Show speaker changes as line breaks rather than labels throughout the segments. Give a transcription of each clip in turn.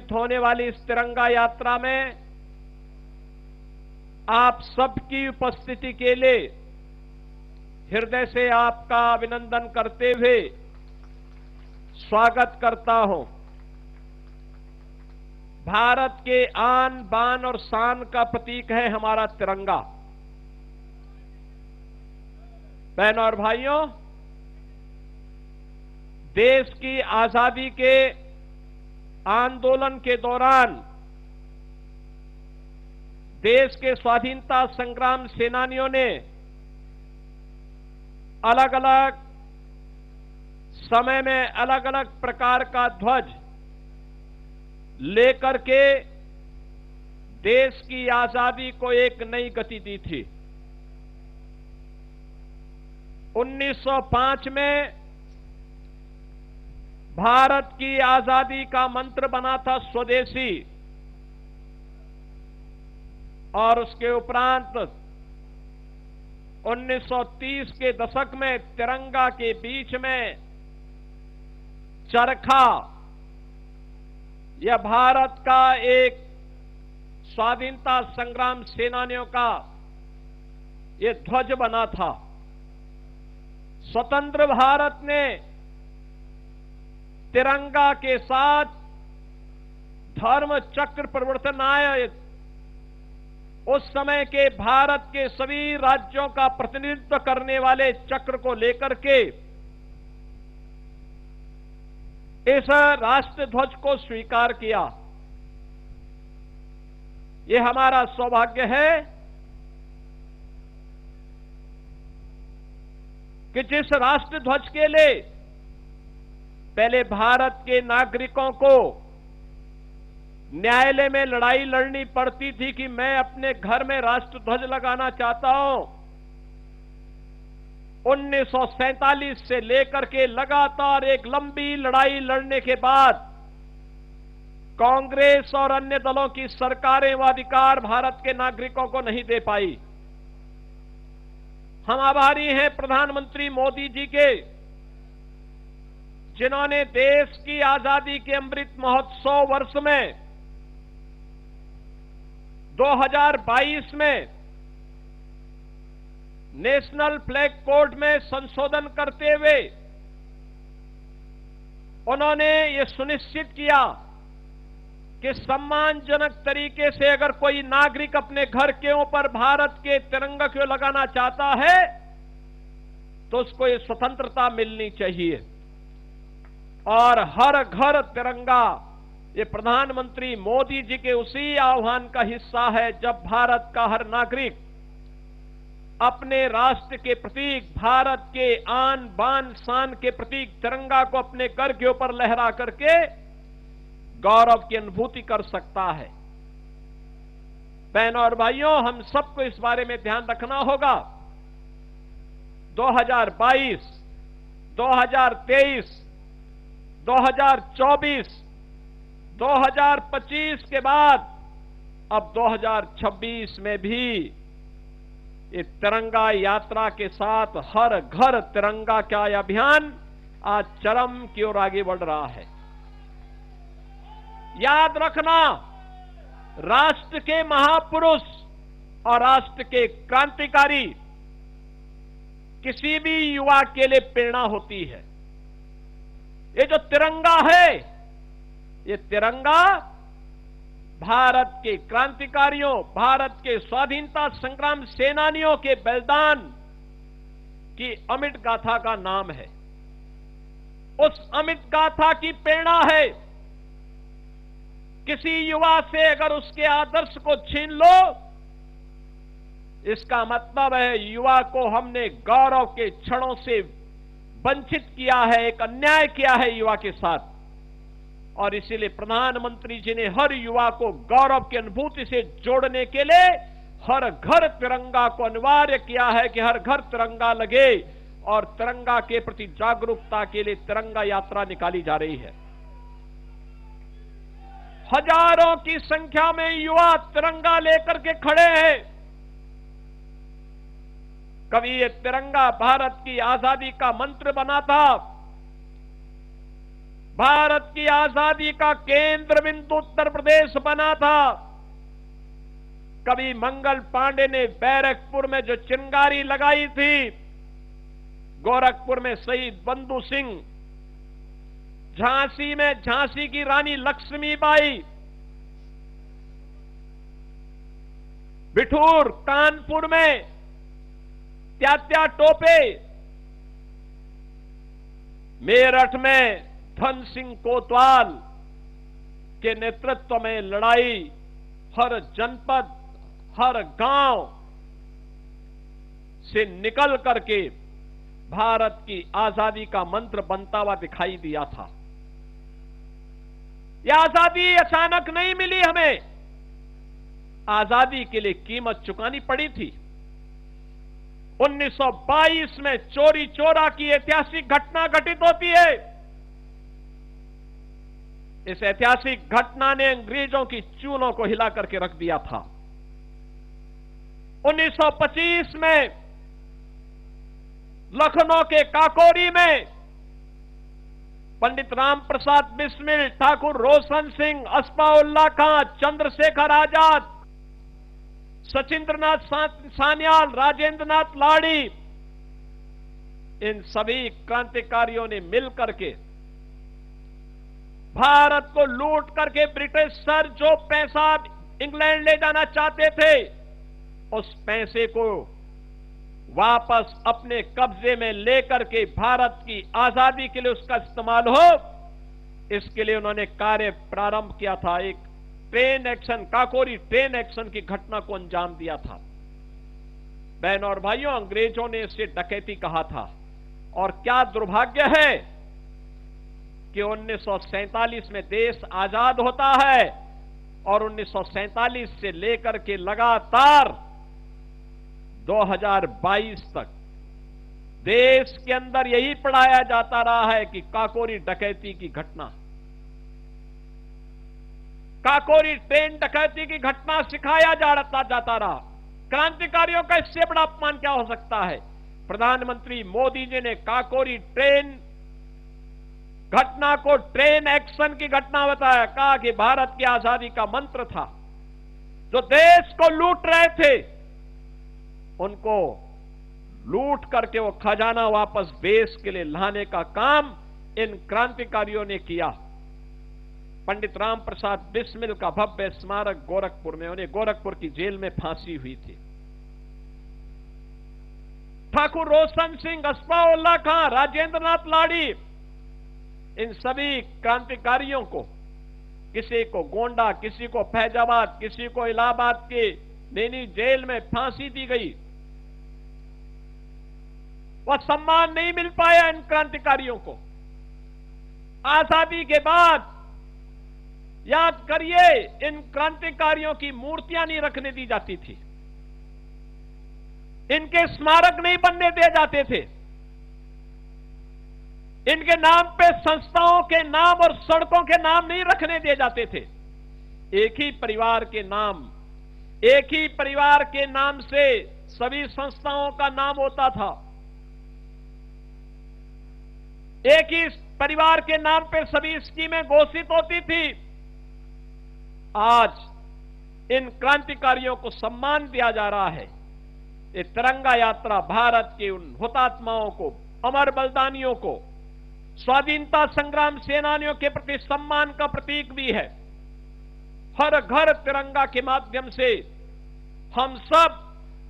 आयोजित होने वाली इस तिरंगा यात्रा में आप सबकी उपस्थिति के लिए हृदय से आपका अभिनंदन करते हुए स्वागत करता हूं। भारत के आन बान और शान का प्रतीक है हमारा तिरंगा। बहनों और भाइयों, देश की आजादी के आंदोलन के दौरान देश के स्वाधीनता संग्राम सेनानियों ने अलग अलग समय में अलग अलग प्रकार का ध्वज लेकर के देश की आजादी को एक नई गति दी थी। 1905 में भारत की आजादी का मंत्र बना था स्वदेशी, और उसके उपरांत 1930 के दशक में तिरंगा के बीच में चरखा, यह भारत का एक स्वाधीनता संग्राम सेनानियों का यह ध्वज बना था। स्वतंत्र भारत ने तिरंगा के साथ धर्म चक्र परिवर्तन आया। उस समय के भारत के सभी राज्यों का प्रतिनिधित्व करने वाले चक्र को लेकर के इस राष्ट्र ध्वज को स्वीकार किया। यह हमारा सौभाग्य है कि जिस राष्ट्र ध्वज के लिए पहले भारत के नागरिकों को न्यायालय में लड़ाई लड़नी पड़ती थी कि मैं अपने घर में राष्ट्र ध्वज लगाना चाहता हूं, 1947 से लेकर के लगातार एक लंबी लड़ाई लड़ने के बाद कांग्रेस और अन्य दलों की सरकारें वह अधिकार भारत के नागरिकों को नहीं दे पाई। हम आभारी हैं प्रधानमंत्री मोदी जी के, जिन्होंने देश की आजादी के अमृत महोत्सव वर्ष में 2022 में नेशनल फ्लैग कोड में संशोधन करते हुए उन्होंने ये सुनिश्चित किया कि सम्मानजनक तरीके से अगर कोई नागरिक अपने घर के ऊपर भारत के तिरंगा को लगाना चाहता है तो उसको ये स्वतंत्रता मिलनी चाहिए। और हर घर तिरंगा, ये प्रधानमंत्री मोदी जी के उसी आह्वान का हिस्सा है जब भारत का हर नागरिक अपने राष्ट्र के प्रतीक, भारत के आन बान शान के प्रतीक तिरंगा को अपने घर के ऊपर लहरा करके गौरव की अनुभूति कर सकता है। बहनों और भाइयों, हम सबको इस बारे में ध्यान रखना होगा। 2022, 2023, 2024, 2025 के बाद अब 2026 में भी ये तिरंगा यात्रा के साथ हर घर तिरंगा का यह अभियान आज चरम की ओर आगे बढ़ रहा है। याद रखना, राष्ट्र के महापुरुष और राष्ट्र के क्रांतिकारी किसी भी युवा के लिए प्रेरणा होती है। ये जो तिरंगा है, ये तिरंगा भारत के क्रांतिकारियों, भारत के स्वाधीनता संग्राम सेनानियों के बलिदान की अमिट गाथा का नाम है। उस अमिट गाथा की प्रेरणा है। किसी युवा से अगर उसके आदर्श को छीन लो, इसका मतलब है युवा को हमने गौरव के क्षणों से वंचित किया है, एक अन्याय किया है युवा के साथ। और इसीलिए प्रधानमंत्री जी ने हर युवा को गौरव की अनुभूति से जोड़ने के लिए हर घर तिरंगा को अनिवार्य किया है कि हर घर तिरंगा लगे, और तिरंगा के प्रति जागरूकता के लिए तिरंगा यात्रा निकाली जा रही है। हजारों की संख्या में युवा तिरंगा लेकर के खड़े हैं। कभी ये तिरंगा भारत की आजादी का मंत्र बना था, भारत की आजादी का केंद्र बिंदु उत्तर प्रदेश बना था। कभी मंगल पांडे ने बैरकपुर में जो चिंगारी लगाई थी, गोरखपुर में शहीद बंधु सिंह, झांसी में झांसी की रानी लक्ष्मीबाई, बिठूर कानपुर में त्यात्या टोपे, मेरठ में धन सिंह कोतवाल के नेतृत्व में लड़ाई हर जनपद, हर गांव से निकल करके भारत की आजादी का मंत्र बनता हुआ दिखाई दिया था। यह आजादी अचानक नहीं मिली हमें, आजादी के लिए कीमत चुकानी पड़ी थी। 1922 में चोरी चोरा की ऐतिहासिक घटना घटित होती है। इस ऐतिहासिक घटना ने अंग्रेजों की चूलों को हिला करके रख दिया था। 1925 में लखनऊ के काकोरी में पंडित राम प्रसाद बिस्मिल, ठाकुर रोशन सिंह, अस्फाउल्लाह खां, चंद्रशेखर आजाद, सचिंद्रनाथ सान्याल, राजेंद्र नाथ लाड़ी, इन सभी क्रांतिकारियों ने मिलकर के भारत को लूट करके ब्रिटिश सर जो पैसा इंग्लैंड ले जाना चाहते थे, उस पैसे को वापस अपने कब्जे में लेकर के भारत की आजादी के लिए उसका इस्तेमाल हो, इसके लिए उन्होंने कार्य प्रारंभ किया था। एक train action, Kakori train action की घटना को अंजाम दिया था। बहनों और भाइयों, अंग्रेजों ने इसे डकैती कहा था। और क्या दुर्भाग्य है कि 1947 में देश आजाद होता है और 1947 से लेकर के लगातार 2022 तक देश के अंदर यही पढ़ाया जाता रहा है कि काकोरी डकैती की घटना, काकोरी ट्रेन डकैती की घटना सिखाया जाता रहा। क्रांतिकारियों का इससे बड़ा अपमान क्या हो सकता है। प्रधानमंत्री मोदी जी ने काकोरी ट्रेन घटना को ट्रेन एक्शन की घटना बताया, कहा कि भारत की आजादी का मंत्र था। जो देश को लूट रहे थे उनको लूट करके वो खजाना वापस देश के लिए लाने का काम इन क्रांतिकारियों ने किया। पंडित राम प्रसाद बिस्मिल का भव्य स्मारक गोरखपुर में, उन्हें गोरखपुर की जेल में फांसी हुई थी। ठाकुर रोशन सिंह, अस्फाउल्लाह खां, राजेंद्र नाथ लाड़ी, इन सभी क्रांतिकारियों को, किसी को गोंडा, किसी को फैजाबाद, किसी को इलाहाबाद के नैनी जेल में फांसी दी गई। वह सम्मान नहीं मिल पाया इन क्रांतिकारियों को। आजादी के बाद याद करिए, इन क्रांतिकारियों की मूर्तियां नहीं रखने दी जाती थी, इनके स्मारक नहीं बनने दिए जाते थे, इनके नाम पे संस्थाओं के नाम और सड़कों के नाम नहीं रखने दिए जाते थे। एक ही परिवार के नाम, एक ही परिवार के नाम से सभी संस्थाओं का नाम होता था, एक ही परिवार के नाम पे सभी स्कीमें घोषित होती थी। आज इन क्रांतिकारियों को सम्मान दिया जा रहा है। ये तिरंगा यात्रा भारत के उन हुतात्माओं को, अमर बलिदानियों को, स्वाधीनता संग्राम सेनानियों के प्रति सम्मान का प्रतीक भी है। हर घर तिरंगा के माध्यम से हम सब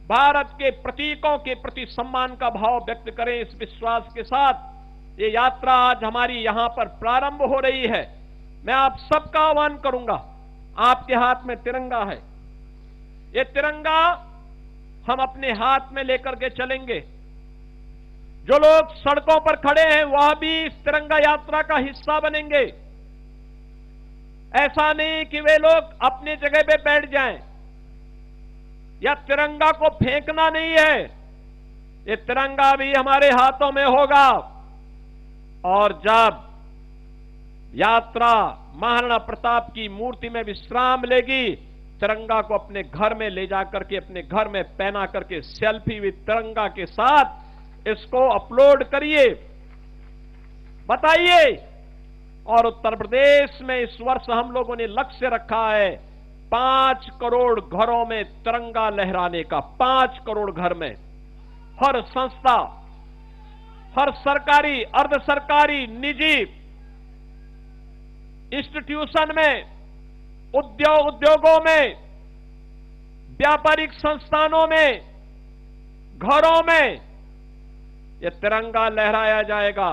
भारत के प्रतीकों के प्रति सम्मान का भाव व्यक्त करें। इस विश्वास के साथ ये यात्रा आज हमारी यहां पर प्रारंभ हो रही है। मैं आप सबका आह्वान करूंगा, आपके हाथ में तिरंगा है, ये तिरंगा हम अपने हाथ में लेकर के चलेंगे। जो लोग सड़कों पर खड़े हैं वह भी इस तिरंगा यात्रा का हिस्सा बनेंगे। ऐसा नहीं कि वे लोग अपनी जगह पे बैठ जाएं, या तिरंगा को फेंकना नहीं है, ये तिरंगा भी हमारे हाथों में होगा। और जब यात्रा महाराणा प्रताप की मूर्ति में विश्राम लेगी, तिरंगा को अपने घर में ले जाकर के अपने घर में पहना करके सेल्फी विद तिरंगा के साथ इसको अपलोड करिए। बताइए और उत्तर प्रदेश में इस वर्ष हम लोगों ने लक्ष्य रखा है 5 करोड़ घरों में तिरंगा लहराने का। 5 करोड़ घर में, हर संस्था, हर सरकारी, अर्ध सरकारी, निजी इंस्टीट्यूशन में, उद्योगों में, व्यापारिक संस्थानों में, घरों में यह तिरंगा लहराया जाएगा।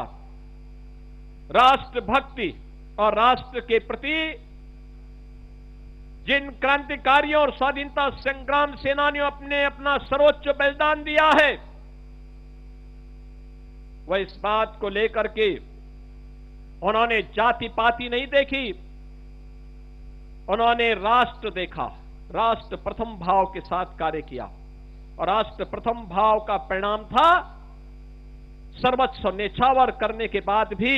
राष्ट्रभक्ति और राष्ट्र के प्रति जिन क्रांतिकारियों और स्वाधीनता संग्राम सेनानियों ने अपना सर्वोच्च बलिदान दिया है, वह इस बात को लेकर के उन्होंने जाति पाति नहीं देखी, उन्होंने राष्ट्र देखा, राष्ट्र प्रथम भाव के साथ कार्य किया। और राष्ट्र प्रथम भाव का परिणाम था सर्वस्व न्यौछावर करने के बाद भी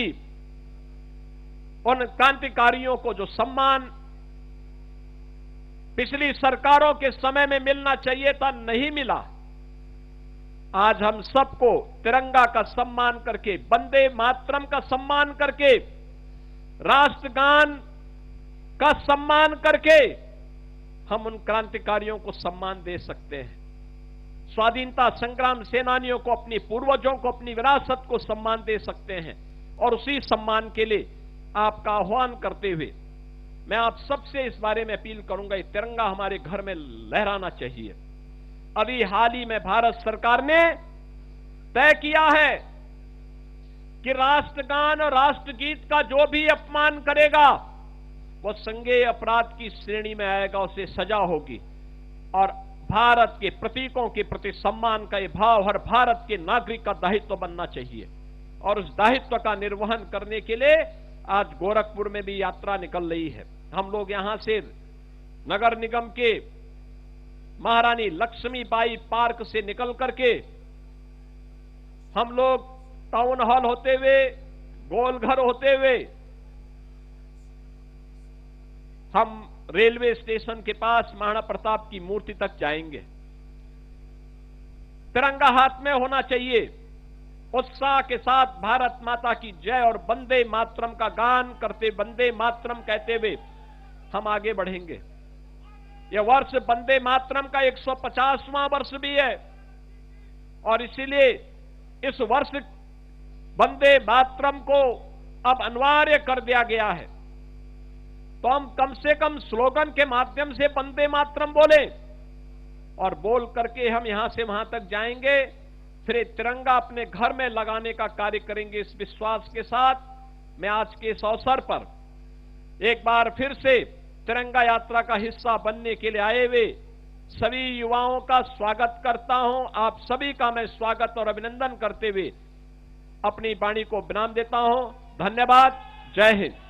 उन क्रांतिकारियों को जो सम्मान पिछली सरकारों के समय में मिलना चाहिए था, नहीं मिला। आज हम सबको तिरंगा का सम्मान करके, वंदे मातरम का सम्मान करके, राष्ट्रगान का सम्मान करके हम उन क्रांतिकारियों को सम्मान दे सकते हैं। स्वाधीनता संग्राम सेनानियों को, अपनी पूर्वजों को, अपनी विरासत को सम्मान दे सकते हैं। और उसी सम्मान के लिए आपका आह्वान करते हुए मैं आप सबसे इस बारे में अपील करूंगा, तिरंगा हमारे घर में लहराना चाहिए। अभी हाल ही में भारत सरकार ने तय किया है कि राष्ट्रगान और राष्ट्रगीत का जो भी अपमान करेगा वो संज्ञेय अपराध की श्रेणी में आएगा, उसे सजा होगी। और भारत के प्रतीकों के प्रति सम्मान का यह भाव हर भारत के नागरिक का दायित्व बनना चाहिए। और उस दायित्व का निर्वहन करने के लिए आज गोरखपुर में भी यात्रा निकल रही है। हम लोग यहां से नगर निगम के महारानी लक्ष्मीबाई पार्क से निकल करके हम लोग टाउन हॉल होते हुए, गोलघर होते हुए हम रेलवे स्टेशन के पास महाराणा प्रताप की मूर्ति तक जाएंगे। तिरंगा हाथ में होना चाहिए। उत्साह के साथ भारत माता की जय और वंदे मातरम का गान करते, वंदे मातरम कहते हुए हम आगे बढ़ेंगे। यह वर्ष वंदे मातरम का 150वां वर्ष भी है और इसीलिए इस वर्ष वंदे मातरम को अब अनिवार्य कर दिया गया है। तो हम कम से कम स्लोगन के माध्यम से वंदे मातरम बोले और बोल करके हम यहां से वहां तक जाएंगे, फिर तिरंगा अपने घर में लगाने का कार्य करेंगे। इस विश्वास के साथ मैं आज के इस अवसर पर एक बार फिर से तिरंगा यात्रा का हिस्सा बनने के लिए आए हुए सभी युवाओं का स्वागत करता हूं। आप सभी का मैं स्वागत और अभिनंदन करते हुए अपनी वाणी को विराम देता हूं। धन्यवाद। जय हिंद।